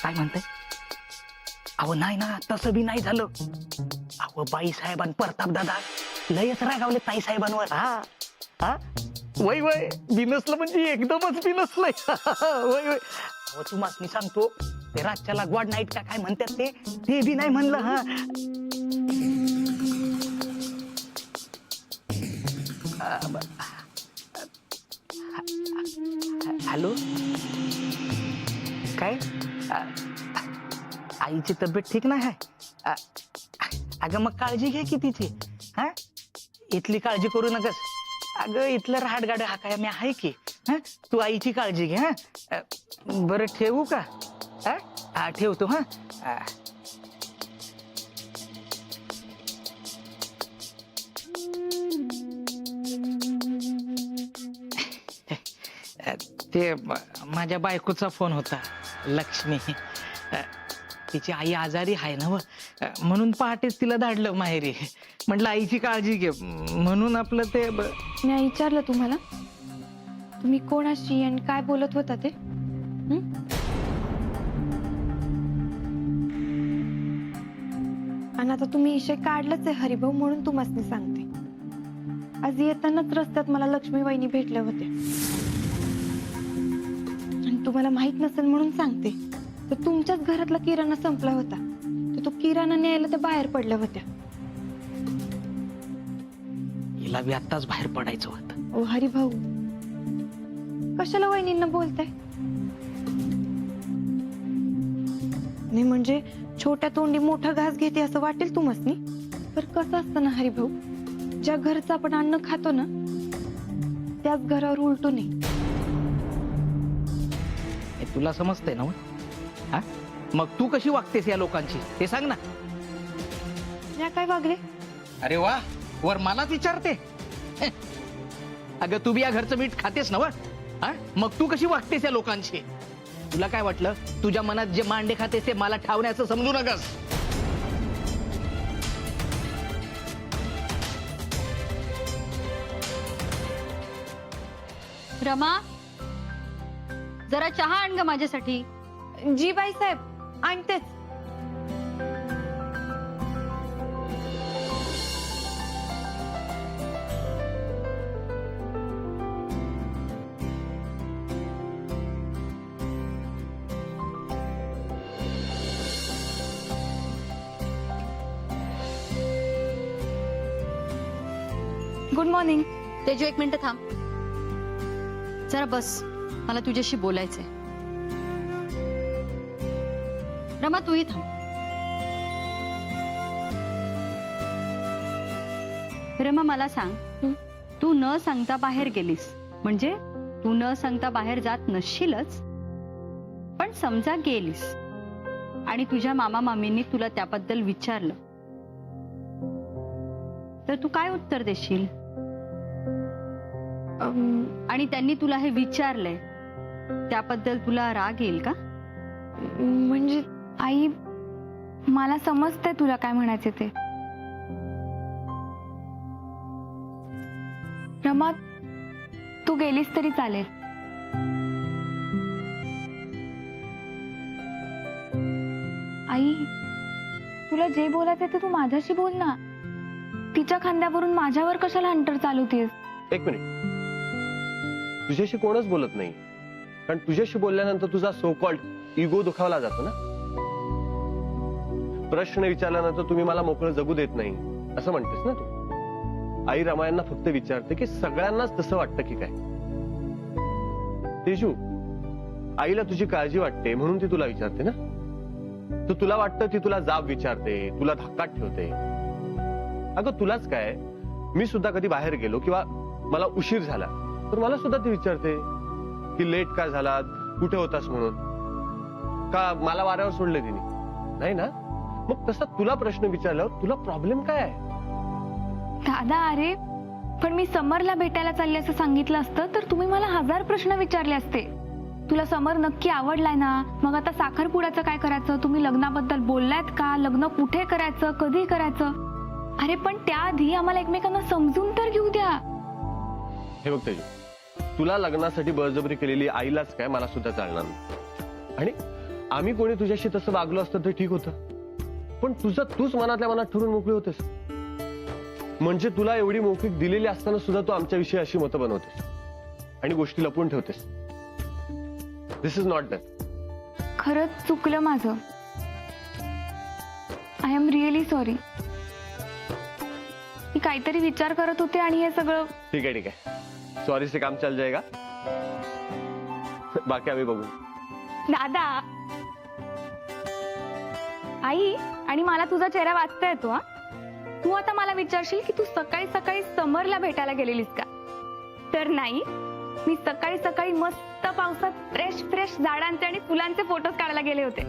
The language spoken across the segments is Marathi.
काय म्हणताय? अहो नाही ना, तसं बी नाही झालं. अहो बाई साहेबां प्रताप दादा लयच रागावले ताई साहेबांवर. हा हा वय वय बिनसलं म्हणजे एकदमच बिनसलंय. वय वय अहो तुम्हाला मी सांगतो, ते रातच्याला गॉड नाईट का काय म्हणतात ते बी नाही म्हणलं. हा हॅलो काय? आईची तब्येत ठीक नाही आहे? अगं मग काळजी घे की तिची. हा इथली काळजी करू नकस. अगं इथलं राहटगाड हा काय मी आहे की. हा तू आईची काळजी घे. हा बरं ठेवू का? हा ठेवतो. हा ते माझ्या बायकोचा फोन होता, लक्ष्मी. तिची आई आजारी आहे ना, म्हणून पहाटेच तिला धाडलं माहेरी. म्हटलं आईची काळजी घे म्हणून आपलं ते मी विचारलं तुम्हाला, तुम्ही कोणाशी आणि काय बोलत होता ते? आणि आता तुम्ही विषय काढलाच आहे हरिभाऊ, म्हणून तुम्हाला सांगते. आज येतानाच रस्त्यात मला लक्ष्मी वहिनी भेटल्या होत्या. आणि तुम्हाला माहित नसेल म्हणून सांगते, तर तुमच्याच घरातला किराणा संपला होता, तर तो किराणा न्यायला त्या बाहेर पडल्या होत्या. हिला बी आत्ताच बाहेर पडायचं होतं. ओ हरिभाऊ, कशाला वहिनींना बोलताय? नाही म्हणजे छोट्या तोंडी मोठा घास घेते असं वाटेल तुम्हासनी. तर कसं असतं ना हरिभाऊ, ज्या घरचं आपण अन्न खातो ना, त्याच घरावर उलटू नये. हे तुला समजतंय ना? हा मग तू कशी वागतेस या लोकांची ते सांग ना. या काय वागले? अरे वा, वर मलाच विचारते. अगं तू बी या घरचं मीठ खातेस ना? हा मग तू कशी वागतेस या लोकांची? तुला काय वाटलं, तुझ्या मनात जे मांडे खातेस ते मला ठावण्याचं समजू नकस. रमा, जरा चहा आण ग माझ्यासाठी. जी बाई साहेब, आणतेच. Good morning. तेजू एक मिनिट थांब, जरा बस, मला तुझ्याशी बोलायचंय. रमा तूही थांब. रमा मला सांग, तू न सांगता बाहेर गेलीस म्हणजे तू न सांगता बाहेर जात नसशीलच, पण समजा गेलीस आणि तुझ्या मामा मामींनी तुला त्याबद्दल विचारलं, तर तू काय उत्तर देशील? आणि त्यांनी तुला हे विचारलंय त्याबद्दल तुला राग येईल का? म्हणजे आई, मला समजतंय तुला काय म्हणायचे ते. रमा, तू गेलीस तरी चालेल. आई, तुला जे बोलायचं ते तू माझ्याशी बोल ना. तिच्या खांद्यावरून माझ्यावर कशाला हंटर चालवतेस? एक मिनिट, तुझ्याशी कोणच बोलत नाही, कारण तुझ्याशी बोलल्यानंतर तुझा सो कॉल्ड इगो दुखावला जातो ना. प्रश्न विचारल्यानंतर तुम्ही मला मोकळं जगू देत नाही असं म्हणतेस ना तू. आई रमायांना फक्त विचारते की सगळ्यांनाच तसं वाटतं की काय. तेजू, आईला तुझी काळजी वाटते म्हणून ती तुला विचारते ना. तर तुला वाटतं ती तुला जाब विचारते, तुला धाकात ठेवते. अगं तुलाच काय, मी सुद्धा कधी बाहेर गेलो किंवा मला उशीर झाला तर मला सुद्धा ती विचारते की लेट का झाला, कुठे होतास म्हणून. का मला वाऱ्यावर सोडले तिने? नाही ना. मग तसा तुला प्रश्न विचारल्यावर तुला प्रॉब्लेम काय आहे? दादा, अरे पण मी समरला भेटायला चालले असं सांगितलं असतं तर तुम्ही मला 1000 प्रश्न विचारले असते. तुला समर नक्की आवडलाय ना, मग आता साखरपुड्याचं काय करायचं, तुम्ही लग्नाबद्दल बोललायत का, लग्न कुठे करायचं, कधी करायचं. अरे पण त्याआधी आम्हाला एकमेकांना समजून तर घेऊ द्या. हे बघ तेजू, तुला लग्नासाठी बळजबरी केलेली आईलाच काय मला सुद्धा चालणार नाही. आणि आम्ही कोणी तुझ्याशी तसं वागलो असतं तर ठीक होतं, पण तूच मनातल्या मनात ठरून मोकळी होतेस. म्हणजे तुला एवढी मोकळीक दिलेली असताना सुद्धा तू आमच्याविषयी अशी मतं बनवतेस आणि गोष्टी लपवून ठेवतेस. This is not done. खरंच चुकलं माझं. I am really sorry. मी काहीतरी विचार करत होते आणि हे सगळं. ठीक आहे. सॉरी से काम चल जाएगा. बाकी आम्ही बघू. दादा, आई, आणि मला तुझा चेहरा वाचता येतो. हा, तू आता मला विचारशील की तू सकाळी सकाळी समरला भेटायला गेलेलीस का? तर नाही, मी सकाळी सकाळी मस्त पावसात फ्रेश झाडांचे आणि फुलांचे फोटोज काढायला गेले होते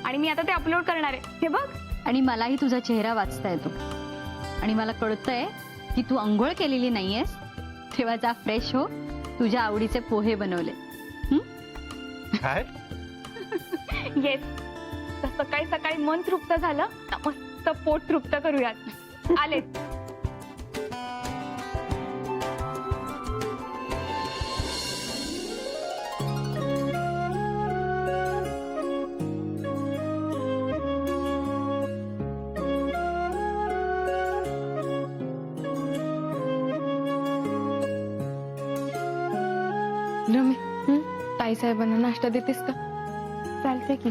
आणि मी आता ते अपलोड करणार आहे. हे बघ. आणि मलाही तुझा चेहरा वाचता येतो आणि मला कळतंय की तू अंघोळ केलेली नाहीयेस. तेव्हा जा फ्रेश हो, तुझ्या आवडीचे पोहे बनवले. काय? येस, तर सकाळी सकाळी मन तृप्त झालं ना, मस्त पोट तृप्त करूयात. आले. रमे, ताई साहेबांना नाश्ता देतेस का? चालते की.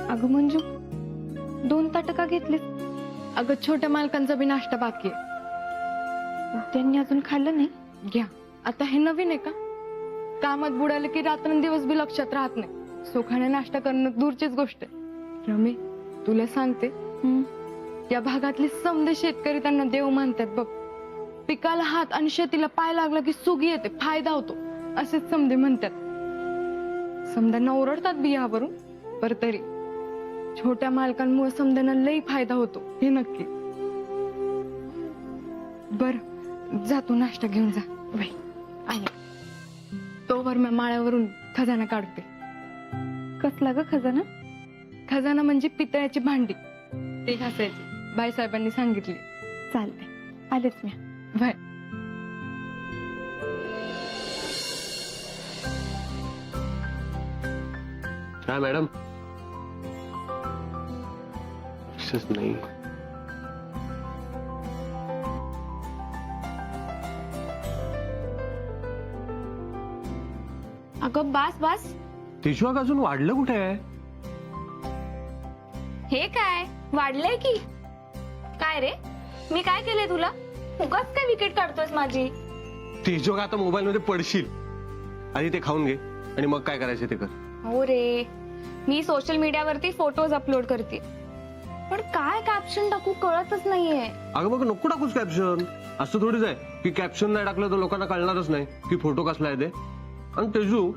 अगं मंजू, 2 ताटं का घेतलीस? अगं छोट्या मालकांचा बी नाश्ता बाकी आहे. त्यांनी अजून खाल्लं नाही. घ्या, आता हे नवीन आहे का? कामात बुडालं की रात्रंदिवस बी लक्षात राहत नाही. सोखाने नाश्ता करणं दूरचीच गोष्ट आहे. रमे, तुला सांगते, या भागातले समदे शेतकरी त्यांना देव मानतात बघ. पिकाला हात आणि शेतीला पाय लागला की सुगी येते, फायदा होतो, असेच समदे म्हणतात. समद्यांना ओरडतात बी यावरून, पर तरी छोट्या मालकांमुळे समद्यांना लई फायदा होतो, हे नक्की. बर, जा तू नाश्ता घेऊन जा. बाई आहे तोवर मी माळ्यावरून खजाना काढते. कसला ग खजाना? खजाना म्हणजे पितळ्याची भांडी, ते घासायची. बाईसाहेबांनी सांगितले. चालते, आलेच मी. बाय. काय मॅडम? नाही. अगं बास. तिशवाक अजून वाढलं कुठे आहे? हे काय वाढलंय की काय रे? मी काय केलंय तुला? उगाच काय विकेट काढतोयस माझी? तिशवाक आता मोबाईल मध्ये पडशील. आधी ते खाऊन घे आणि मग काय करायचं ते कर. हो रे, मी सोशल मीडियावरती फोटोज अपलोड करते, पण काय कॅप्शन टाकू कळतच नाहीये. अगं मग नको टाकूच कॅप्शन. असं थोडीच आहे की कॅप्शन नाही टाकलं तर लोकांना कळणारच नाही की फोटो कसला आहे ते. आणि तेजू,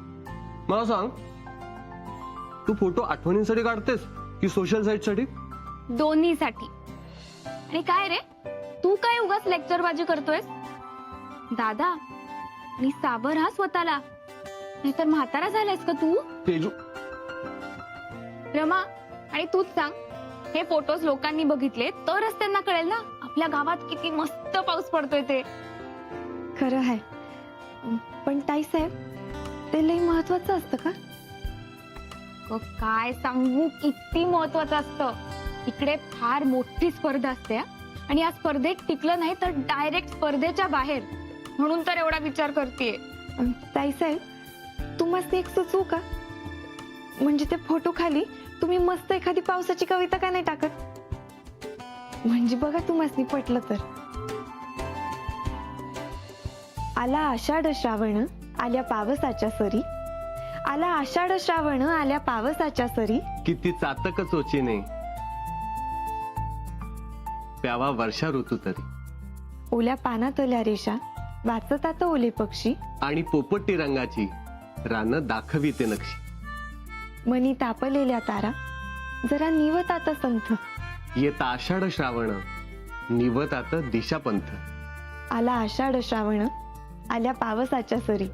मला सांग, तू फोटो आठवणींसाठी काढतेस की सोशल साईट साठी? दोन्हीसाठी. आणि काय रे, तू काय उगाच लेक्चर बाजी करतोयस? दादा, आणि साबर हा स्वतःला, नाहीतर म्हातारा झालायस का तू? तेजू, रमा, आणि तूच सांग, हे फोटोज लोकांनी बघितले तरच त्यांना कळेल ना आपल्या गावात किती मस्त पाऊस पडतोय ते. खरं आहे, पण ताई साहेब, ते लई महत्वाचं असतं का? काय सांगू, किती महत्वाचं असतं. इकडे फार मोठी स्पर्धा असते आणि या स्पर्धेत टिकलं नाही तर डायरेक्ट स्पर्धेच्या बाहेर. म्हणून तर एवढा विचार करतेय. ताई साहेब, तू मस्त एक सुचवू का? म्हणजे ते फोटो खाली तुम्ही मस्त एखादी पावसाची कविता का नाही टाकत? म्हणजे बघा तुम्हाला पटलं तर. आला आषाढ श्रावण आल्या पावसाच्या सरी, आला आषाढ श्रावण आल्या पावसाच्या सरी, किती चातक चोचीने प्यावा वर्षा ऋतू तरी, ओल्या पानातल्या रेषा वाचतात ओले पक्षी, आणि पोपटी रंगाची रानं दाखविते नक्षी, मनी तापलेल्या तारा जरा निवतात संथ, येता आषाढ श्रावण निवतात दिशापंथ, आला आषाढ श्रावण आल्या पावसाच्या सरी.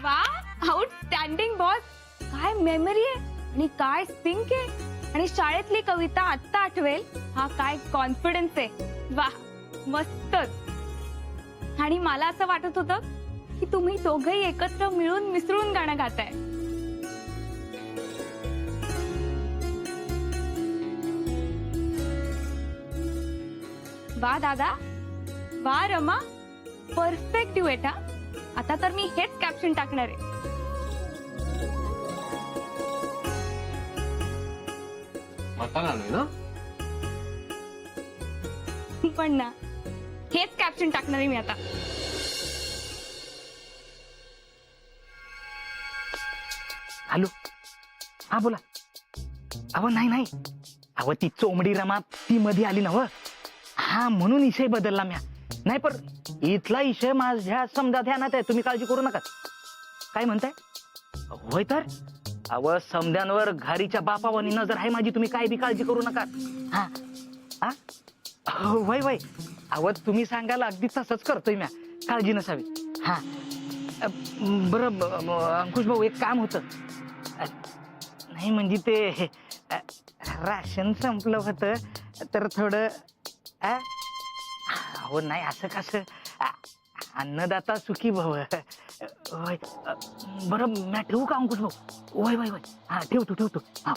वा, आउटस्टँडिंग बॉस. काय मेमरी आहे आणि काय सिंक आहे. आणि शाळेतली कविता आत्ता आठवेल हा काय कॉन्फिडन्स आहे. वा, मस्तच. आणि मला असं वाटत होतं की तुम्ही दोघंही एकत्र मिळून मिसळून गाणं गाताय. वा दादा, वा रमा, परफेक्ट ड्युएट. हा, आता तर मी हेच कॅप्शन टाकणार आहे. म्हातारा नाही ना? पण ना, हेच कॅप्शन टाकणार आहे मी आता. हॅलो, हा बोला. अहो नाही, अहो ती चोमडी रमा ती मध्ये आली ना व. हा, म्हणून इशय बदलला म्या. नाही पण इथला इशय माझ्या समजा ध्यानात आहे, तुम्ही काळजी करू नका. काय म्हणताय? होय तर अव समद्यांवर घारीच्या बापावानी नजर आहे माझी, तुम्ही काय बी काळजी करू नका. हा हा, वय अव तुम्ही सांगायला अगदी तसंच करतोय म्या, काळजी नसावी. हा, बरं अंकुश भाऊ, एक काम होतं. नाही म्हणजे ते राशन संपलं होतं तर थोडं. हो नाही, असं कसं. अन्नदाता सुखी भव. होय, बरं म्या ठेवू का अंकुश भाऊ? वय हा, ठेवतो. हा,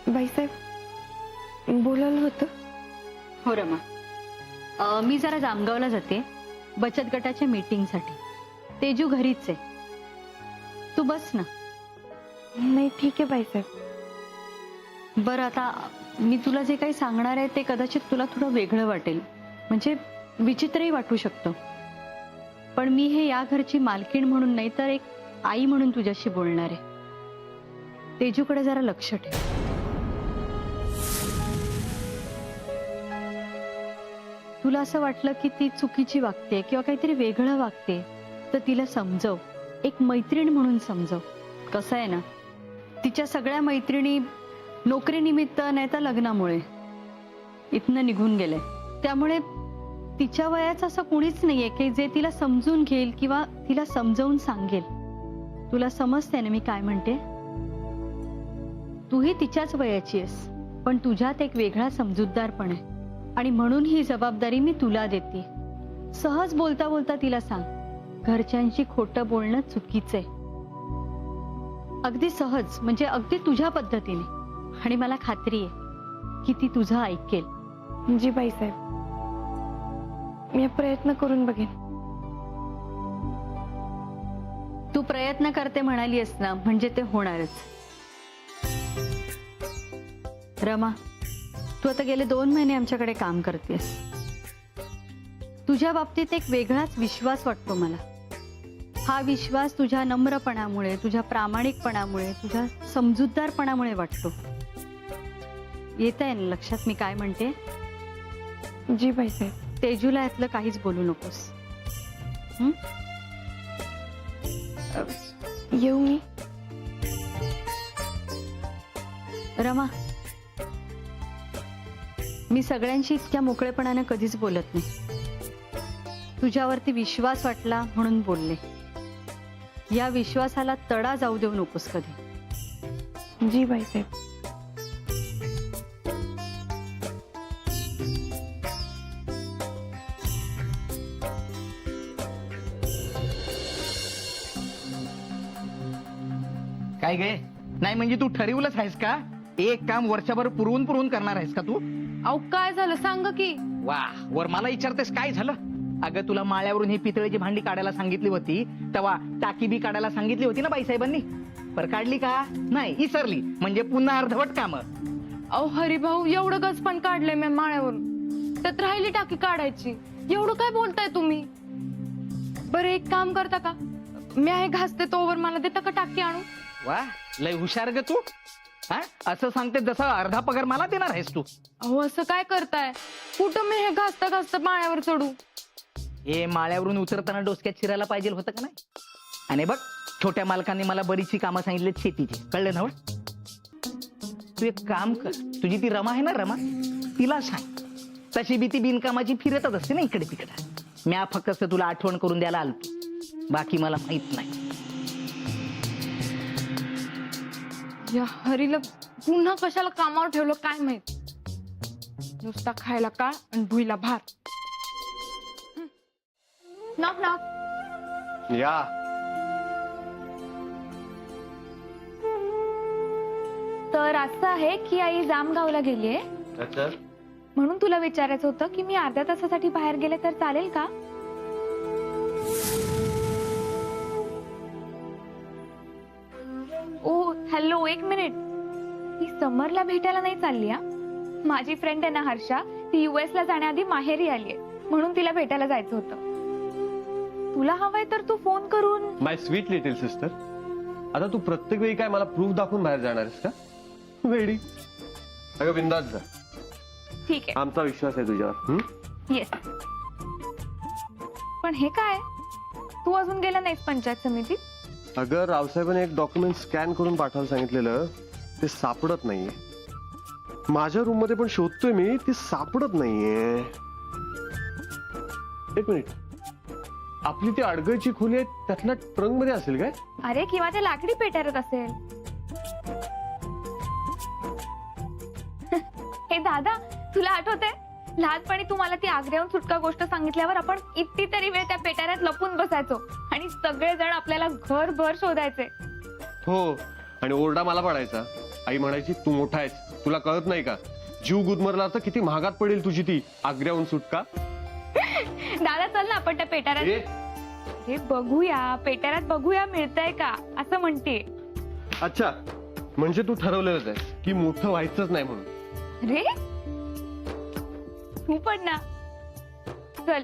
बाईसाहेब बोलायला होतं. हो रमा, मी जरा जामगावला जाते बचत गटाच्या मीटिंगसाठी. तेजू घरीच आहे, तू बस ना. नाही ठीक आहे बाईसाहेब. बरं, आता मी तुला जे काही सांगणार आहे ते कदाचित तुला थोडं वेगळं वाटेल, म्हणजे विचित्रही वाटू शकतं. पण मी हे या घरची मालकीण म्हणून नाही तर एक आई म्हणून तुझ्याशी बोलणार आहे. तेजूकडे जरा लक्ष ठेव. तुला असं वाटलं की ती चुकीची वागते किंवा काहीतरी वेगळं वागते तर तिला समजव, एक मैत्रीण म्हणून समजव. कसं आहे ना, तिच्या सगळ्या मैत्रिणी नोकरीनिमित्त नाही तर लग्नामुळे इथनं निघून गेले. त्यामुळे तिच्या वयाचं असं कुणीच नाहीये की जे तिला समजून घेईल किंवा तिला समजावून सांगेल. तुला समजते ना मी काय म्हणते? तूही तिच्याच वयाची आहेस, पण तुझ्यात एक वेगळा समजूतदारपण आहे आणि म्हणून ही जबाबदारी मी तुला देते. सहज बोलता बोलता तिला सांग, घरच्यांशी खोटं बोलणं चुकीचं आहे. अगदी सहज, म्हणजे अगदी तुझ्या पद्धतीने. आणि मला खात्री आहे की ती तुझं ऐकेल. जी बाईसाहेब, मी प्रयत्न करून बघेन. तू प्रयत्न करते म्हणालीस ना, म्हणजे ते होणारच. रमा, तू आता गेले 2 महिने आमच्याकडे काम करतेस. तुझ्या बाबतीत एक वेगळाच विश्वास वाटतो मला. हा विश्वास तुझ्या नम्रपणामुळे, तुझ्या प्रामाणिकपणामुळे, तुझ्या समजूतदारपणामुळे वाटतो. येत आहे ना लक्षात मी काय म्हणते? जी बाईसाहेब. तेजूला यातलं काहीच बोलू नकोस. येऊ मी? रमा, मी सगळ्यांशी इतक्या मोकळेपणाने कधीच बोलत नाही. तुझ्यावरती विश्वास वाटला म्हणून बोलले. या विश्वासाला तडा जाऊ देऊ नकोस कधी. जी बाईसाहेब. काय गे? नाही म्हणजे तू ठरवलंच आहेस का? एक काम वर्षभर पुरवून करणार आहेस का तू? अहो काय झालं सांग की. वा, वर मला विचारतेस काय झालं? अगं तुला माळ्यावरून ही पितळेची भांडी काढायला सांगितली होती, तेव्हा टाकी बी काढायला सांगितली होती ना बाईसाहेबांनी. पर काढली का? नाही, इसरली. म्हणजे पुन्हा अर्धवट काम. अहो हरिभाऊ, एवढं गज पण काढलंय मी माळ्यावरून, त्यात राहिली टाकी काढायची. एवढं काय बोलताय तुम्ही? बरं एक काम करता का, मी आहे घासते तोवर मला देता का टाकी आणून? वा, लय हुशार ग तू. हा असं सांगते जसं अर्धा पगार मला देणार आहेस तू. अहो असं काय करताय? कुठं मी हे घासता घासता पाण्यावर चढू? हे माळ्यावरून उतरताना डोसक्यात शिरायला पाहिजे होतं का नाही? आणि बघ छोट्या मालकांनी मला बरीचशी कामं सांगितलीत शेतीची, कळलं ना? हो? तू एक काम कर, तुझी ती रमा आहे ना, रमा, तिला सांग. तशी बी ती बिनकामाची फिरतच असते ना इकडे तिकडे. म्या फक्त तुला आठवण करून द्यायला आलतो, बाकी मला माहित नाही. या हरीला पुन्हा कशाला कामावर ठेवलं काय माहित. नुसता खायला काळ आणि भुईला भात. Knock knock. या तर असं आहे की आई जामगावला गेलीये, म्हणून तुला विचारायचं होतं की मी अर्ध्या तासासाठी बाहेर गेले तर चालेल का? ओ हॅलो, एक मिनिट. ती समरला भेटायला नाही चालली हा. माझी फ्रेंड आहे ना हर्षा, ती US ला जाण्याआधी माहेरी आलीये, म्हणून तिला भेटायला जायचं होतं. तुला हवंय तर तू फोन करून. माय स्वीट लिटिल सिस्टर, आता तू प्रत्येक वेळी काय मला प्रूफ दाखवून बाहेर जाणार आहेस का? वेडी. अगं बिंदास जा, ठीक आहे. आमचा विश्वास आहे तुझ्यावर. येस. पण हे काय, तू अजून गेला नाहीस पंचायत समितीत? अगं रावसाहेबांनी एक डॉक्युमेंट स्कॅन करून पाठवायला सांगितलेलं, ते सापडत नाहीये. माझ्या रूम मध्ये पण शोधतोय मी, ते सापडत नाहीये. एक मिनिट, आपली ती अडगळची खोली आहे त्यातल्या ट्रंक मध्ये असेल काय? अरे किंवा ते लाकडी पेटारत असेल. हे दादा, तुला आठवतंय लहानपणी तू मला ती आग्र्याहून सुटका गोष्ट सांगितल्यावर आपण कितीतरी वेळ त्या पेटाऱ्यात लपून बसायचो आणि सगळेजण आपल्याला घरभर शोधायचे. हो, आणि ओरडा मला पडायचा. आई म्हणायची तू मोठा आहेस, तुला कळत नाही का? जीव गुदमरला तर किती महागात पडेल तुझी ती आग्र्याहून सुटका. दादा चल ना आपण त्या पेटाऱ्यात. हे बघूया, पेटाऱ्यात बघूया मिळतंय का असं म्हणते. अच्छा, म्हणजे तू ठरवलेलंच आहे की मोठं व्हायचंच नाही म्हणून. रे तू पण ना. चल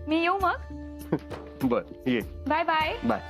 मी येऊ मग. बर ये. Bye bye. बाय.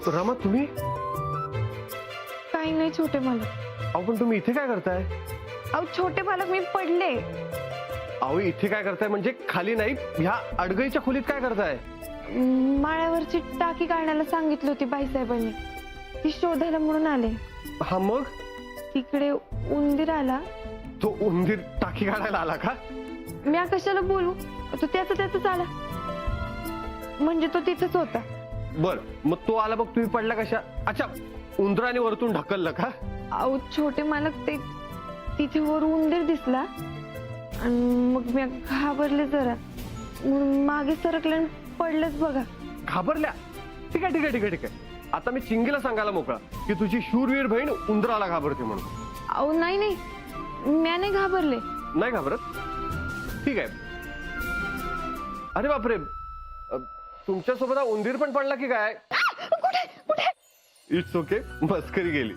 रमा तुम्ही? काही नाही छोटे मालक. अहो पण तुम्ही इथे काय करताय? अहो छोटे मालक मी पडले. अहो इथे काय करताय म्हणजे खाली नाही, ह्या अडगळीच्या खोलीत काय करताय? माळ्यावरची टाकी काढण्याला सांगितली होती बाईसाहेबांनी, ती शोधायला म्हणून आले. हा मग? तिकडे उंदीर आला. तो उंदीर टाकी काढायला आला का? मी कशाला बोलू, तो त्याच आला, म्हणजे तो तिथेच होता. बर, मग तो आला मग तुम्ही पडला कशा? अच्छा, उंदराने वरतून ढकललं का? अहो छोटे मालक, ते तिथे वर उंदीर दिसला आणि मग मी घाबरले जरा, म्हणून मागे सरकले आणि पडलेच बघा. घाबरल्या? ठीक आहे ठीक आहे ठीक आहे ठीक आहे. आता मी चिंगीला सांगायला मोकळा की तुझी शूरवीर बहीण उंदराला घाबरते म्हणून. अहो नाही नाही, मी नाही घाबरले. नाही घाबरत? ठीक आहे. अरे बापरे, तुमच्यासोबत हा उंदीर पण पडला की काय? इट्स ओके, मस्करी गेली.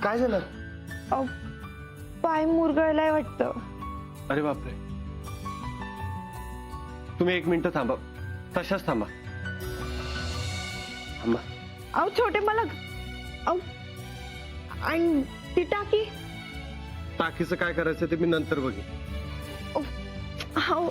काय झालं? अहो, पाय मुरगळलाय वाटतं. अरे बापरे, तुम्ही 1 मिनिट थांबा, तशाच थांबा. थांबा. अहो छोटे मला, अहो आणि ती टाकी. टाकीचं काय करायचं ते मी नंतर बघेन. अहो